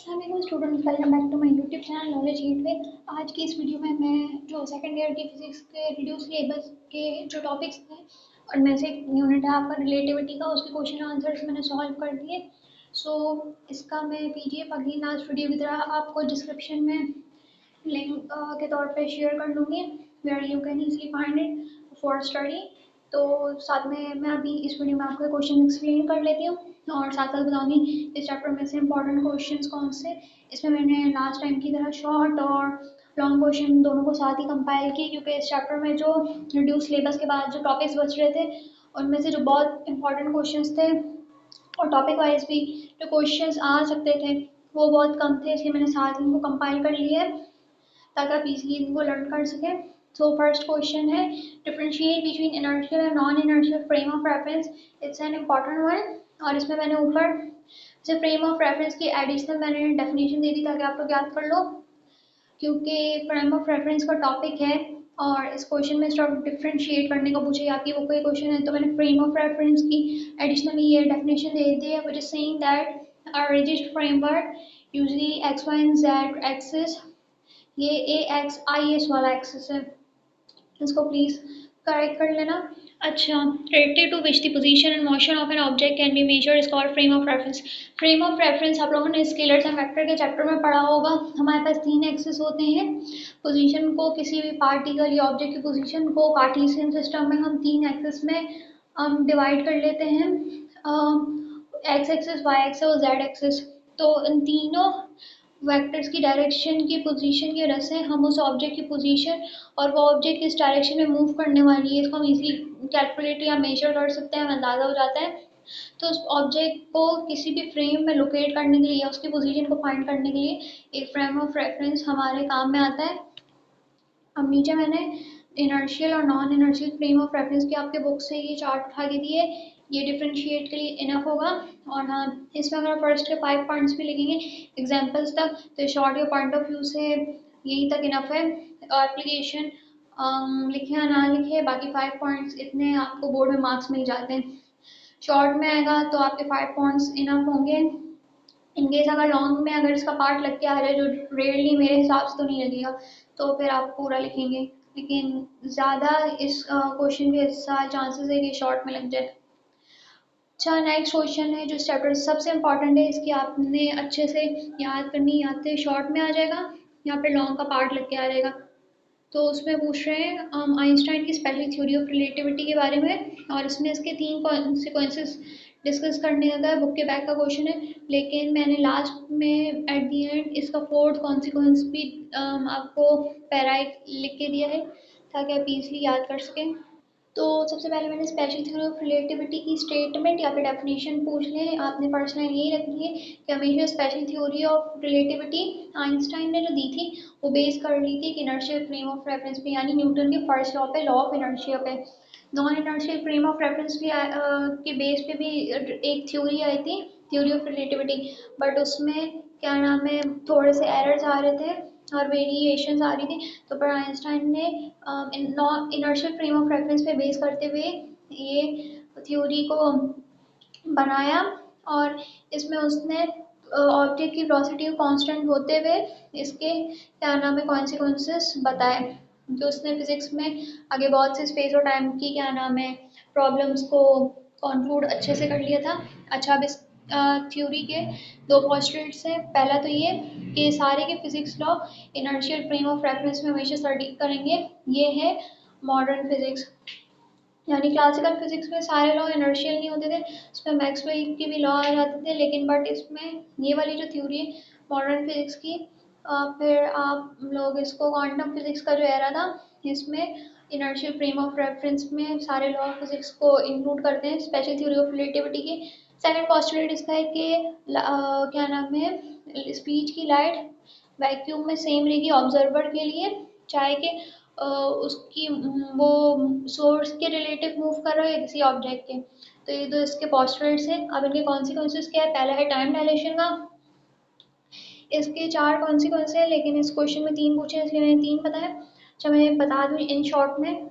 अस्सलाम students, welcome back to my YouTube channel knowledge gateway. आज की इस वीडियो में मैं जो सेकंड ईयर की फिजिक्स के रिड्यूस सिलेबस के जो टॉपिक्स थे उनमें से एक यूनिट है आपका रिलेटिविटी का, उसके क्वेश्चन आंसर्स मैंने सॉल्व कर दिए। सो इसका मैं पीडीएफ अगली लास्ट वीडियो की तरह आपको डिस्क्रिप्शन में लिंक के तौर पे शेयर कर दूँगी, where you can easily find it for study. तो साथ में मैं अभी इस वीडियो में आपको क्वेश्चन एक्सप्लेन कर लेती हूँ और साथ साथ बताऊँगी इस चैप्टर में से इंपॉर्टेंट क्वेश्चंस कौन से। इसमें मैंने लास्ट टाइम की तरह शॉर्ट और लॉन्ग क्वेश्चन दोनों को साथ ही कंपाइल किए, क्योंकि इस चैप्टर में जो रिड्यूस सिलेबस के बाद जो टॉपिक्स बच रहे थे उनमें से जो बहुत इंपॉर्टेंट क्वेश्चंस थे और टॉपिक वाइज भी जो क्वेश्चंस आ सकते थे वो बहुत कम थे, इसलिए मैंने साथ इनको कंपाइल कर लिया है ताकि आप इजीली इनको लर्न कर सकें। सो फर्स्ट क्वेश्चन है differentiate between inertial and non inertial frame of reference. It's an important one और इसमें मैंने ऊपर से फ्रेम ऑफ रेफरेंस की एडिशनल मैंने डेफिनेशन दे दी ताकि आप लोग याद कर लो, क्योंकि फ्रेम ऑफ रेफरेंस का टॉपिक है और इस क्वेश्चन में स्टॉक डिफरेंशिएट करने को पूछे आपकी वो कोई क्वेश्चन है तो मैंने फ्रेम ऑफ रेफरेंस की एडिशनली ये डेफिनेशन दे दी है, which is saying that a rigid framework usually X Y and Z axis, ये ए एक्स आई एस वाला एक्सिस है, इसको प्लीज करेक्ट कर लेना। अच्छा, relative to which the position and motion of an object can be measured is called frame of reference। Frame of reference आप लोगों ने स्केलर्स एंड वेक्टर के चैप्टर में पढ़ा होगा। हमारे पास तीन एक्सिस होते हैं, पोजीशन को किसी भी पार्टिकल या ऑब्जेक्ट की पोजीशन को कार्टेशियन सिस्टम में हम तीन एक्सिस में डिवाइड कर लेते हैं, एक्स एक्सिस, वाई एक्सिस और जेड एक्सिस। तो इन तीनों वेक्टर्स की डायरेक्शन की पोजीशन की वजह से हम उस ऑब्जेक्ट की पोजीशन और वो ऑब्जेक्ट किस डायरेक्शन में मूव करने वाली है इसको हम इजीली कैलकुलेट या मेजर कर सकते हैं, हमें अंदाज़ा हो जाता है। तो उस ऑब्जेक्ट को किसी भी फ्रेम में लोकेट करने के लिए या उसकी पोजीशन को फाइंड करने के लिए एक फ्रेम ऑफ रेफरेंस हमारे काम में आता है। अब नीचे मैंने इनर्शियल और non inertial frame of reference की आपके बुक से ये चार्ट उठा के दिए, ये डिफरेंशिएट के लिए इनफ होगा। और हाँ, इसमें अगर फर्स्ट के 5 पॉइंट्स भी लिखेंगे एग्जांपल्स तक तो शॉर्ट के पॉइंट ऑफ व्यू से यही तक इनफ है। एप्लीकेशन लिखे या ना लिखे, बाकी 5 पॉइंट्स इतने आपको बोर्ड में मार्क्स मिल जाते हैं। शॉर्ट में आएगा तो आपके 5 पॉइंट्स इनफ होंगे। इनकेस अगर लॉन्ग में अगर इसका पार्ट लग के आ जाए, जो रेयरली मेरे हिसाब से तो नहीं लगेगा, तो फिर आप पूरा लिखेंगे, लेकिन ज़्यादा इस क्वेश्चन के चांसेस है कि शॉर्ट में लग जाए। अच्छा, नेक्स्ट क्वेश्चन है जो इस चैप्टर सबसे इम्पॉर्टेंट है, इसकी आपने अच्छे से याद करनी, याद से शॉर्ट में आ जाएगा, यहाँ पे लॉन्ग का पार्ट लग के आ जाएगा। तो उसमें पूछ रहे हैं आइंस्टाइन की स्पेशल थ्योरी ऑफ रिलेटिविटी के बारे में और इसमें इसके तीन कॉन्सिक्वेंसेस डिस्कस करने का है, बुक के बैक का क्वेश्चन है, लेकिन मैंने लास्ट में एट दी एंड इसका फोर्थ कॉन्सिक्वेंस भी आपको पैराइट लिख के दिया है ताकि आप इजली याद कर सकें। तो सबसे पहले मैंने स्पेशल थ्योरी ऑफ रिलेटिविटी की स्टेटमेंट या फिर डेफिनेशन पूछ लें, आपने फर्स्ट लाइन यही रखनी है कि हमेशा special theory of relativity Einstein ने जो दी थी वो बेस कर ली थी कि इनर्शियल फ्रेम ऑफ रेफरेंस पे, यानी न्यूटन के फर्स्ट लॉ पे, लॉ ऑफ इनर्शिया पे। Non inertial frame of reference भी के बेस पे भी एक थ्योरी आई थी, थ्योरी ऑफ रिलेटिविटी, बट उसमें क्या नाम है थोड़े से एरर्स आ रहे थे और वेरिएशंस आ रही थी, तो पर आइंस्टाइन ने इनर्शियल फ्रेम ऑफ रेफरेंस पे बेस करते हुए ये थ्योरी को बनाया और इसमें उसने ऑब्जेक्ट की वेलोसिटी को कांस्टेंट होते हुए इसके क्या नाम है कॉन्सिक्वेंसेस बताए, जो उसने फिजिक्स में आगे बहुत से स्पेस और टाइम की क्या नाम है प्रॉब्लम्स को कॉन्क्लूड अच्छे से कर लिया था। अच्छा, अब इस थ्योरी के दो पोस्टुलेट्स हैं, पहला तो ये कि सारे के physics law inertial frame of reference में हमेशा स्टडी करेंगे, ये है मॉडर्न फिजिक्स। यानी क्लासिकल फिजिक्स में सारे लॉ इनर्शियल नहीं होते थे, उसमें मैक्सवेल की भी लॉ आ जाते थे, लेकिन बट इसमें ये वाली जो थ्योरी है मॉडर्न फिजिक्स की, फिर आप लोग इसको क्वांटम फिजिक्स का जो एरा था इसमें इनर्शियल फ्रेम ऑफ रेफरेंस में सारे लॉ ऑफ फिजिक्स को इंक्लूड करते हैं स्पेशल थ्योरी ऑफ रिलेटिविटी की। सेकंड पोस्टुलेट इसका है कि क्या नाम है स्पीच की लाइट वैक्यूम में सेम रहेगी ऑब्जर्वर के लिए, चाहे कि उसकी वो सोर्स के रिलेटिव मूव कर रहा है या किसी ऑब्जेक्ट के। तो ये दो इसके पोस्टुलेट्स हैं। अब इनके कॉन्सिक्वेंसेस क्या है, पहला है टाइम डायलेशन का, इसके 4 कॉन्सिक्वेंस है, लेकिन इस क्वेश्चन में 3 पूछे इसलिए मैंने 3 बताया। अच्छा, मैं बता दूँ इन शॉर्ट में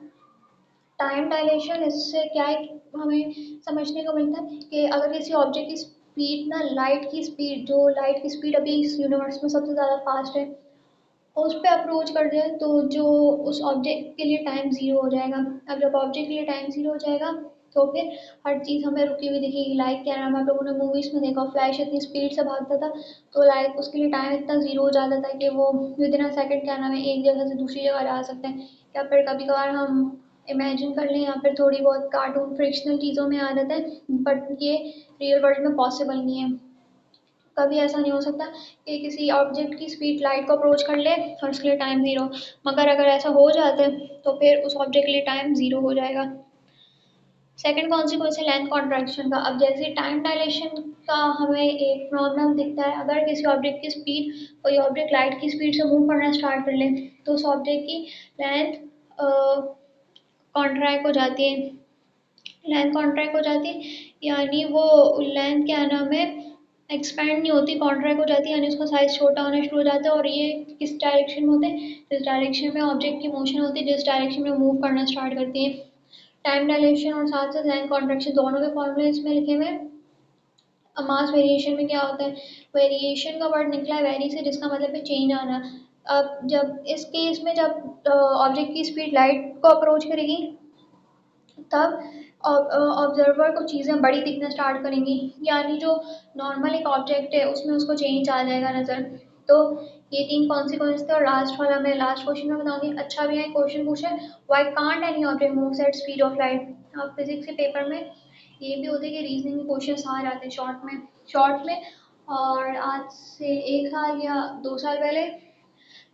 टाइम डायलेशन, इससे क्या है हमें समझने को मिलता है कि अगर किसी ऑब्जेक्ट की स्पीड ना, लाइट की स्पीड, जो लाइट की स्पीड अभी इस यूनिवर्स में सबसे ज़्यादा फास्ट है, उस पे अप्रोच कर दिया तो जो उस ऑब्जेक्ट के लिए टाइम ज़ीरो हो जाएगा। अब जब ऑब्जेक्ट के लिए टाइम ज़ीरो हो जाएगा तो फिर हर चीज़ हमें रुकी हुई दिखेगी। लाइक क्या नाम, आप लोगों ने मूवीज़ में देखा, फ्लैश इतनी स्पीड से भागता था तो लाइक उसके लिए टाइम इतना ज़ीरो हो जाता था कि वो विद इन अ सेकेंड क्या नाम है एक जगह से दूसरी जगह जा सकते हैं। या फिर कभी कभार हम इमेजिन कर लें या फिर थोड़ी बहुत कार्टून फ्रिक्शनल चीज़ों में आ जाता है, बट ये रियल वर्ल्ड में पॉसिबल नहीं है। कभी ऐसा नहीं हो सकता कि किसी ऑब्जेक्ट की स्पीड लाइट को अप्रोच कर ले और उसके लिए टाइम ज़ीरो, मगर अगर ऐसा हो जाता है तो फिर उस ऑब्जेक्ट के लिए टाइम ज़ीरो हो जाएगा। सेकंड कॉन्सिक्वेंस है लेंथ कॉन्ट्रैक्शन का। अब जैसे टाइम डायलेशन का हमें एक प्रॉब्लम दिखता है, अगर किसी ऑब्जेक्ट की स्पीड, कोई ऑब्जेक्ट लाइट की स्पीड से मूव करना स्टार्ट कर ले तो उस ऑब्जेक्ट की लेंथ कॉन्ट्रैक्ट हो जाती है। लेंथ कॉन्ट्रैक्ट हो जाती है यानी वो लेंथ क्या नाम है एक्सपैंड नहीं होती, कॉन्ट्रैक्ट हो जाती है, यानी उसका साइज छोटा होना शुरू हो जाता है। और ये किस डायरेक्शन में होते हैं, जिस डायरेक्शन में ऑब्जेक्ट की मोशन होती है, जिस डायरेक्शन में मूव करना स्टार्ट करती है। टाइम डायलेशन और साथ साथ लेंथ कॉन्ट्रैक्शन दोनों के फॉर्मूले इसमें लिखे हुए हैं। मास वेरिएशन में क्या होता है, वेरिएशन का वर्ड निकला है वेरी से, जिसका मतलब है चेंज आना। अब जब इस केस में जब ऑब्जेक्ट की स्पीड लाइट को अप्रोच करेगी तब ऑब्जर्वर को चीज़ें बड़ी दिखना स्टार्ट करेंगी, यानी जो नॉर्मल एक ऑब्जेक्ट है उसमें उसको चेंज आ जाएगा नज़र। तो ये तीन कॉन्सिक्वेंस थे और लास्ट वाला मैं लास्ट क्वेश्चन में बताऊंगी। अच्छा भी है क्वेश्चन पूछा है, why can't any object move at speed of light. अब फिजिक्स के पेपर में ये भी होते हैं कि रीजनिंग के क्वेश्चन आ जाते हैं शॉर्ट में। और आज से 1 साल या 2 साल पहले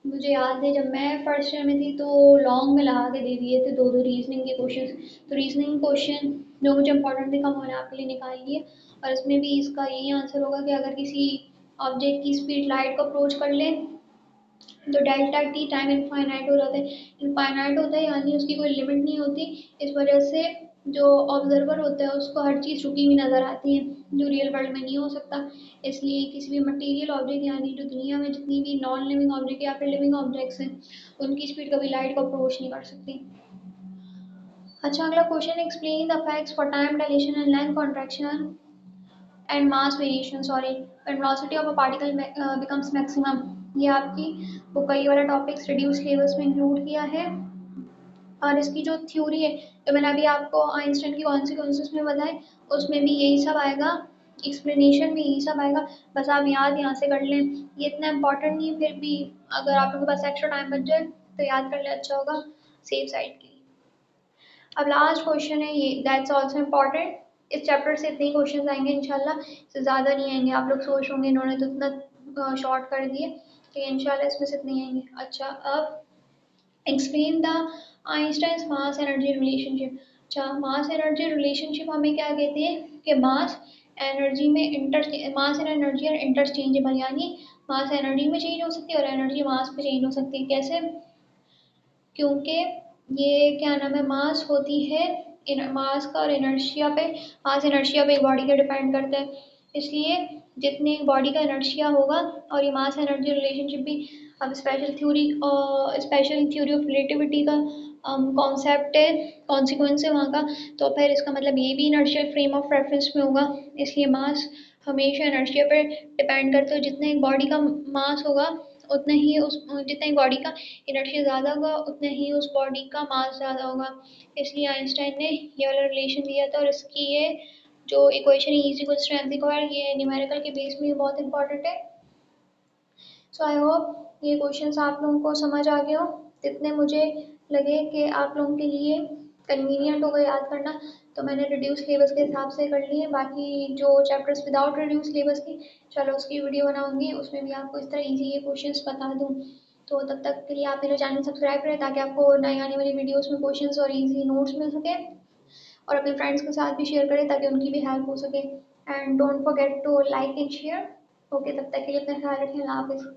मुझे याद है, जब मैं फर्स्ट ईयर में थी तो लॉन्ग में लगा के दे दिए थे दो दो रीजनिंग के क्वेश्चन। तो रीजनिंग क्वेश्चन जो मुझे इंपॉर्टेंट दिखा मैंने आपके लिए निकाल लिए, और इसमें भी इसका यही आंसर होगा कि अगर किसी ऑब्जेक्ट की स्पीड लाइट को अप्रोच कर ले तो डेल्टा टी टाइम इनफाइनाइट हो जाता है। इनफाइनाइट होता है यानी उसकी कोई लिमिट नहीं होती। इस वजह से जो ऑब्जर्वर होता है उसको हर चीज़ रुकी हुई नज़र आती है, जो रियल वर्ल्ड में नहीं हो सकता। इसलिए किसी भी मटेरियल ऑब्जेक्ट यानी जो दुनिया में जितनी भी नॉन लिविंग ऑब्जेक्ट या फिर लिविंग ऑब्जेक्ट्स हैं उनकी स्पीड कभी लाइट को अप्रोच नहीं कर सकती। अच्छा, अगला question, explain the facts for time dilation and length contraction and mass variation, sorry, when velocity of a particle becomes maximum. ये आपकी बुक का ये वाला टॉपिक्स रिड्यूस लेवल्स में इंक्लूड किया है। और इसकी जो थ्योरी है तो मैंने अभी आपको आइंस्टाइन की कॉन्सिक्वेंसेस में बताए, उसमें भी यही सब आएगा, एक्सप्लेनेशन में यही सब आएगा। बस आप याद यहाँ से कर लें, ये इतना इंपॉर्टेंट नहीं है, फिर भी अगर आप लोगों के पास एक्स्ट्रा टाइम बच जाए तो याद कर ले, अच्छा होगा सेफ साइड के लिए। अब लास्ट क्वेश्चन है ये, दैट्स ऑल्सो इम्पॉर्टेंट। इस चैप्टर से इतने क्वेश्चन आएंगे इंशाल्लाह, इससे ज़्यादा नहीं आएंगे। आप लोग सोच होंगे इन्होंने तो इतना शॉर्ट कर दिए, तो इंशाल्लाह इसमें से इतने आएंगे। अच्छा, अब explain the Einstein's mass energy relationship. अच्छा, मास एनर्जी रिलेशनशिप हमें क्या कहते हैं कि मास एनर्जी में mass and energy are interchangeable, यानी मास एनर्जी में चेंज हो सकती है और एनर्जी मास में चेंज हो सकती है। कैसे, क्योंकि ये क्या नाम है मास होती है मास का और इनर्शिया पे, मास इनर्शिया पे एक बॉडी का डिपेंड करता है। इसलिए जितने एक बॉडी का इनर्शिया होगा, और ये मास एनर्जी रिलेशनशिप भी अब स्पेशल थ्योरी ऑफ रिलेटिविटी का कॉन्सेप्ट है, कॉन्सिक्वेंस है वहाँ का। तो फिर इसका मतलब ये भी इनर्शियल फ्रेम ऑफ रेफरेंस में होगा। इसलिए मास हमेशा इनर्शिया पर डिपेंड करता है। जितना एक बॉडी का मास होगा उतना ही उस जितना एक बॉडी का इनर्शिया ज़्यादा होगा उतना ही उस बॉडी का मास ज़्यादा होगा। इसलिए आइंस्टाइन ने ये वाला रिलेशन दिया था, और इसकी ये जो इक्वेशन है is equals to M C square, ये न्यूमेरिकल के बेस में बहुत इंपॉर्टेंट है। सो आई होप ये क्वेश्चंस आप लोगों को समझ आ गए हो, जितने मुझे लगे कि आप लोगों के लिए कन्वीनियंट होगा याद करना, तो मैंने रिड्यूस सिलेबस के हिसाब से कर लिए। बाकी जो चैप्टर्स विदाउट रिड्यूस सिलेबस की, चलो उसकी वीडियो बनाऊंगी, उसमें भी आपको इस तरह इजी ये क्वेश्चंस बता दूँ। तो तब तक के लिए आप मेरा चैनल सब्सक्राइब करें ताकि आपको नई आने वाली वीडियोस में क्वेश्चंस और इजी नोट्स मिल सके, और अपने फ्रेंड्स के साथ भी शेयर करें ताकि उनकी भी हेल्प हो सके। And don't forget to like and share. Okay, तब तक के लिए अपना ख्याल रखें, अल्लाह हाफिज़।